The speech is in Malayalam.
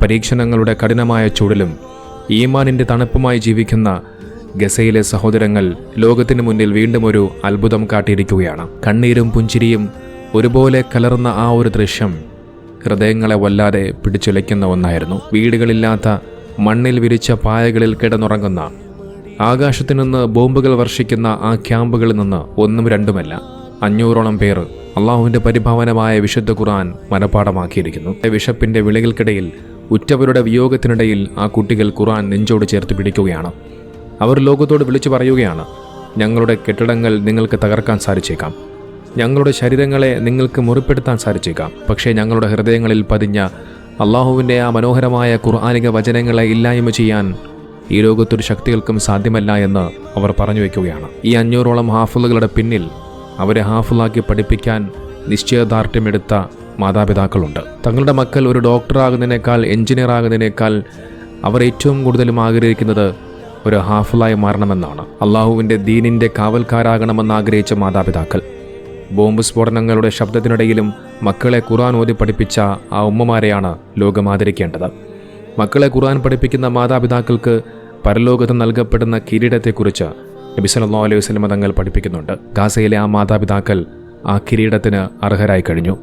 പരീക്ഷണങ്ങളുടെ കഠിനമായ ചൂടിലും ഈമാനിന്റെ തണുപ്പുമായി ജീവിക്കുന്ന ഗസയിലെ സഹോദരങ്ങൾ ലോകത്തിനു മുന്നിൽ വീണ്ടും ഒരു അത്ഭുതം കാട്ടിയിരിക്കുകയാണ്. കണ്ണീരും പുഞ്ചിരിയും ഒരുപോലെ കലർന്ന ആ ഒരു ദൃശ്യം ഹൃദയങ്ങളെ വല്ലാതെ പിടിച്ചുലയ്ക്കുന്ന ഒന്നായിരുന്നു. വീടുകളില്ലാത്ത മണ്ണിൽ വിരിച്ച പായകളിൽ കിടന്നുറങ്ങുന്ന, ആകാശത്തു നിന്ന് ബോംബുകൾ വർഷിക്കുന്ന ആ ക്യാമ്പുകളിൽ നിന്ന് ഒന്നും രണ്ടുമല്ല 500ഓളം പേർ അള്ളാഹുവിന്റെ പരിഭാവനമായ വിശുദ്ധ ഖുർആൻ മനഃപ്പാഠമാക്കിയിരിക്കുന്നു. വിശപ്പിന്റെ വിളികൾക്കിടയിൽ, ഉറ്റവരുടെ വിയോഗത്തിനിടയിൽ ആ കുട്ടികൾ ഖുർആൻ നെഞ്ചോട് ചേർത്ത് പിടിക്കുകയാണ്. അവർ ലോകത്തോട് വിളിച്ചു പറയുകയാണ്, ഞങ്ങളുടെ കെട്ടിടങ്ങൾ നിങ്ങൾക്ക് തകർക്കാൻ സാധിച്ചേക്കാം, ഞങ്ങളുടെ ശരീരങ്ങളെ നിങ്ങൾക്ക് മുറിപ്പെടുത്താൻ സാധിച്ചേക്കാം, പക്ഷേ ഞങ്ങളുടെ ഹൃദയങ്ങളിൽ പതിഞ്ഞ അള്ളാഹുവിൻ്റെ ആ മനോഹരമായ ഖുർആനിക വചനങ്ങളെ ഇല്ലായ്മ ചെയ്യാൻ ഈ ലോകത്തൊരു ശക്തികൾക്കും സാധ്യമല്ല എന്ന് അവർ പറഞ്ഞു വയ്ക്കുകയാണ്. ഈ 500ഓളം ഹാഫിളുകളുടെ പിന്നിൽ അവരെ ഹാഫിളാക്കി പഠിപ്പിക്കാൻ നിശ്ചയദാർഢ്യമെടുത്ത മാതാപിതാക്കളുണ്ട്. തങ്ങളുടെ മക്കൾ ഒരു ഡോക്ടറാകുന്നതിനേക്കാൾ, എഞ്ചിനീയർ ആകുന്നതിനേക്കാൾ അവർ ഏറ്റവും കൂടുതലും ആഗ്രഹിക്കുന്നത് ഒരു ഹാഫിളായി മാറണമെന്നാണ്. അള്ളാഹുവിൻ്റെ ദീനിൻ്റെ കാവൽക്കാരാകണമെന്ന് ആഗ്രഹിച്ച മാതാപിതാക്കൾ. ബോംബ് സ്ഫോടനങ്ങളുടെ ശബ്ദത്തിനിടയിലും മക്കളെ ഖുർആൻ ഓതി പഠിപ്പിച്ച ആ ഉമ്മമാരെയാണ് ലോകം ആദരിക്കേണ്ടത്. മക്കളെ ഖുർആൻ പഠിപ്പിക്കുന്ന മാതാപിതാക്കൾക്ക് പരലോകത്ത് നൽകപ്പെടുന്ന കിരീടത്തെക്കുറിച്ച് നബി സല്ലല്ലാഹു അലൈഹി വസല്ലം തങ്ങൾ പഠിപ്പിക്കുന്നുണ്ട്. ഗാസയിലെ ആ മാതാപിതാക്കൾ ആ കിരീടത്തിന് അർഹരായി കഴിഞ്ഞു.